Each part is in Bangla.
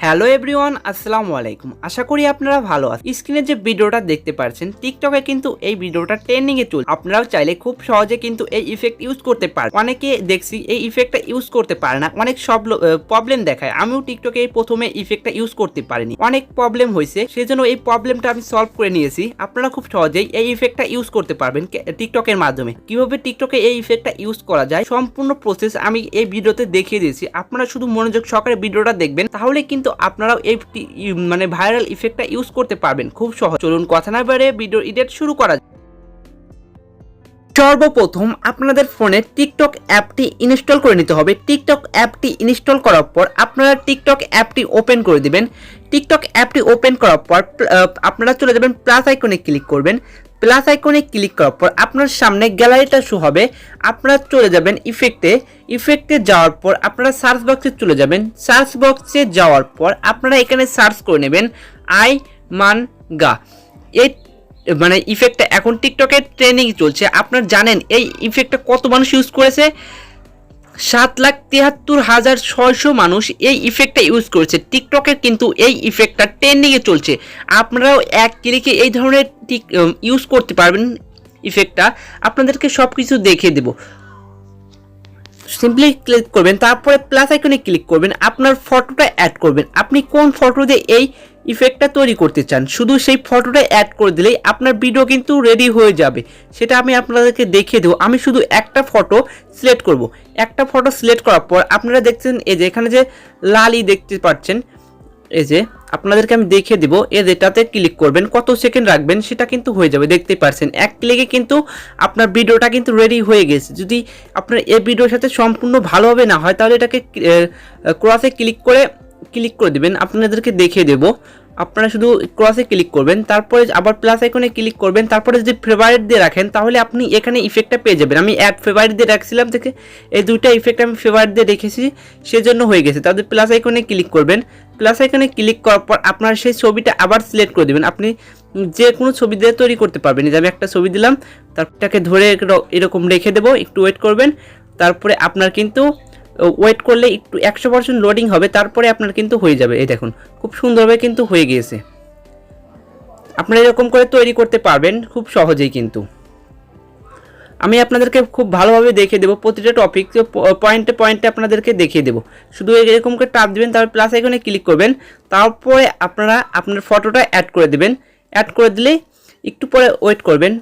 হ্যালো এভরিওয়ান, আসসালামু আলাইকুম। আশা করি আপনারা ভালো আছেন। স্ক্রিনে যে ভিডিওটা দেখতে পাচ্ছেন, টিকটকে কিন্তু এই ভিডিওটা ট্রেন্ডিং এ চলছে। আপনারাও চাইলে খুব সহজে কিন্তু এই ইফেক্ট ইউজ করতে পারেন। অনেকে দেখছি এই ইফেক্টটা ইউজ করতে পারে না, অনেক সব প্রবলেম দেখায়। আমিও টিকটকে এই প্রথমে ইফেক্টটা ইউজ করতে পারিনি, অনেক প্রবলেম হয়েছে, সেজন্য এই প্রবলেমটা আমি সলভ করে নিয়েছি। আপনারা খুব সহজেই এই ইফেক্টটা ইউজ করতে পারবেন টিকটকের মাধ্যমে। কিভাবে টিকটকে এই ইফেক্টটা ইউজ করা যায় সম্পূর্ণ প্রসেস আমি এই ভিডিওতে দেখিয়ে দিয়েছি। আপনারা শুধু মনোযোগ সহকারে ভিডিওটা দেখবেন, তাহলে কিন্তু আপনারাও এই ভাইরাল ইফেক্টটা ইউজ করতে পারবেন খুব সহজ। চলুন কথা না বাড়িয়ে ভিডিও এডিট শুরু করা যাক। সর্বপ্রথম আপনাদের ফোনে টিকটক অ্যাপটি ইনস্টল করে নিতে হবে। টিকটক অ্যাপটি ইনস্টল করার পর আপনারা টিকটক অ্যাপটি ওপেন করে দিবেন। টিকটক অ্যাপটি ওপেন করার পর আপনারা চলে যাবেন প্লাস আইকনে ক্লিক করবেন। প্লাস আইকনে ক্লিক করার পর আপনার সামনে গ্যালারিটা শো হবে। আপনারা চলে যাবেন ইফেক্টে যাওয়ার পর আপনারা সার্চ বক্সে চলে যাবেন। সার্চ বক্সে যাওয়ার পর আপনারা এখানে সার্চ করে নেবেন মানগা। এই ইফেক্টটা এখন টিকটকের ট্রেন্ডিং চলছে। আপনারা জানেন এই ইফেক্টটা কত মানুষ ইউজ করেছে? 7,73,600 মানুষ এই ইফেক্টটা ইউজ করেছে। টিকটকের কিন্তু এই ইফেক্টটা ট্রেন্ডিংয়ে চলছে। আপনারাও এক ক্লিকে এই ধরনের ইউজ করতে পারবেন ইফেক্টটা। আপনাদেরকে সব কিছু দেখিয়ে দেব। সিম্পলি ক্লিক করবেন, তারপরে প্লাস আইকনে ক্লিক করবেন, আপনার ফটোটা অ্যাড করবেন। আপনি কোন ফটো দিয়ে এই ইফেক্টটা তৈরি করতে চান, শুধু সেই ফটোটা অ্যাড করে দিলেই আপনার ভিডিও কিন্তু রেডি হয়ে যাবে। সেটা আমি আপনাদেরকে দেখিয়ে দেবো। আমি শুধু একটা ফটো সিলেক্ট করব। একটা ফটো সিলেক্ট করার পর আপনারা দেখছেন এই যে এখানে যে লালই দেখতে পাচ্ছেন, এই যে আপনাদেরকে আমি দেখিয়ে দিব। যেটাতে ক্লিক করবেন, কত সেকেন্ড রাখবেন সেটা কিন্তু হয়ে যাবে। দেখতে পাচ্ছেন এক ক্লিকে কিন্তু আপনার ভিডিওটা কিন্তু রেডি হয়ে গেছে। যদি আপনার এই ভিডিওর সাথে সম্পূর্ণ ভালোভাবে না হয়, তাহলে এটাকে ক্রসে ক্লিক করে দিবেন। আপনাদেরকে দেখিয়ে দেব। আপনারা শুধু ক্রসে ক্লিক করবেন, তারপরে আবার প্লাস আইকনে ক্লিক করবেন, তারপরে যদি ফেভারিট দিয়ে রাখেন তাহলে আপনি এখানে ইফেক্টটা পেয়ে যাবেন। আমি অ্যাড ফেভারিট দিয়ে রাখছিলাম থেকে এই দুইটা ইফেক্ট আমি ফেভারিট দিয়ে রেখেছি, সেজন্য হয়ে গেছে। তাদের প্লাস আইকনে ক্লিক করবেন। প্লাস আইকনে ক্লিক করার পর আপনার সেই ছবিটা আবার সিলেক্ট করে দেবেন। আপনি যে কোনো ছবি দিয়ে তৈরি করতে পারবেন। আমি একটা ছবি দিলাম, তারপরটাকে ধরে এরকম রেখে দেবো, একটু ওয়েট করবেন। তারপরে আপনার কিন্তু ওয়েট করলে একটু 100% লোডিং হবে, তারপরে আপনার কিন্তু হয়ে যাবে। এই দেখুন খুব সুন্দরভাবে কিন্তু হয়ে গিয়েছে। আপনারা এরকম করে তৈরি করতে পারবেন খুব সহজেই। কিন্তু আমি আপনাদেরকে খুব ভালোভাবে দেখিয়ে দেবো প্রতিটা টপিক, পয়েন্টে আপনাদেরকে দেখিয়ে দেবো। শুধু এরকম করে টাপ দিবেন, তারপর প্লাস আইকনে ক্লিক করবেন, তারপরে আপনারা আপনার ফটোটা অ্যাড করে দেবেন। অ্যাড করে দিলে একটু পরে ওয়েট করবেন।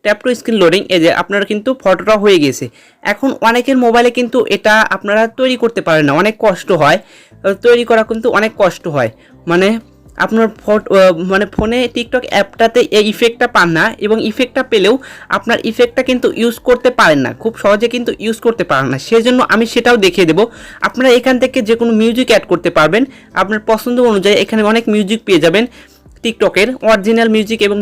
ট্যাপ টু স্ক্রিন লোডিং, এই যে আপনার কিন্তু ফটোটা হয়ে গেছে। এখন অনেকের মোবাইলে কিন্তু এটা আপনারা তৈরি করতে পারেন না, অনেক কষ্ট হয় তৈরি করা, কিন্তু অনেক কষ্ট হয়। আপনার ফোনে টিকটক অ্যাপটাতে এই ইফেক্টটা পান না, এবং ইফেক্টটা পেলেও আপনার ইফেক্টটা কিন্তু ইউজ করতে পারেন না, খুব সহজে কিন্তু ইউজ করতে পারেন না। সেজন্য আমি সেটাও দেখিয়ে দেবো। আপনারা এখান থেকে যে কোনো মিউজিক অ্যাড করতে পারবেন আপনার পছন্দ অনুযায়ী। এখানে অনেক মিউজিক পেয়ে যাবেন টিকটকের, অরিজিনাল মিউজিক এবং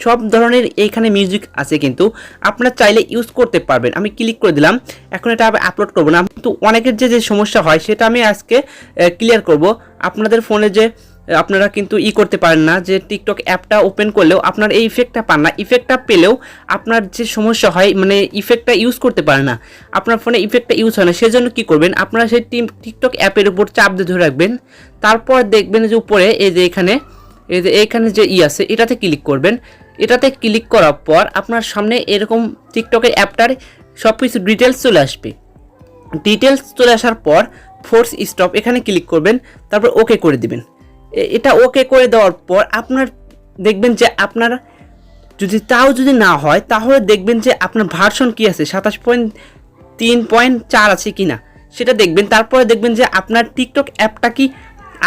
সব ধরনের এইখানে মিউজিক আছে, কিন্তু আপনারা চাইলে ইউজ করতে পারবেন। আমি ক্লিক করে দিলাম। এখন এটা আপলোড করবো না, কিন্তু অনেকের যে সমস্যা হয় সেটা আমি আজকে ক্লিয়ার করব। আপনাদের ফোনে যে আপনারা কিন্তু করতে পারেন না, যে টিকটক অ্যাপটা ওপেন করলেও আপনার এই ইফেক্টটা পান না, ইফেক্টটা পেলেও আপনার যে সমস্যা হয় ইফেক্টটা ইউজ করতে পারে না, আপনার ফোনে ইফেক্টটা ইউজ হয় না। সেজন্য কি করবেন, আপনারা সেই টিকটক অ্যাপের উপর চাপ দিয়ে ধরে রাখবেন। তারপর দেখবেন যে উপরে এই যে এখানে যে আছে এটাতে ক্লিক করবেন। এটাতে ক্লিক করার পর আপনার সামনে এরকম টিকটকের অ্যাপটার সব কিছু ডিটেলস চলে আসবে। ডিটেলস চলে আসার পর ফোর্স স্টপ এখানে ক্লিক করবেন, তারপর ওকে করে দিবেন। এটা ওকে করে দেওয়ার পর আপনার দেখবেন যে আপনার যদি না হয়, তাহলে দেখবেন যে আপনার ভার্সন কি আছে, 27.3.4 আছে কিনা সেটা দেখবেন। তারপরে দেখবেন যে আপনার টিকটক অ্যাপটা কি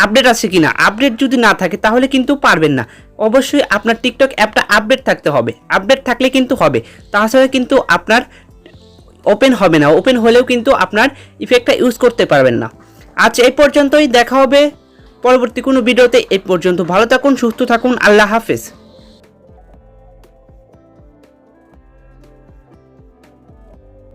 আপডেট আছে কিনা। আপডেট যদি না থাকে তাহলে কিন্তু পারবেন না। অবশ্যই আপনার টিকটক অ্যাপটা আপডেট থাকতে হবে, আপডেট থাকলে কিন্তু হবে, তাছাড়া কিন্তু আপনার ওপেন হবে না। ওপেন হলেও কিন্তু আপনার ইফেক্টটা ইউজ করতে পারবেন না। আচ্ছা, এই পর্যন্তই, দেখা হবে পরবর্তী কোনো ভিডিওতে। এই পর্যন্ত ভালো থাকুন, সুস্থ থাকুন, আল্লাহ হাফেজ।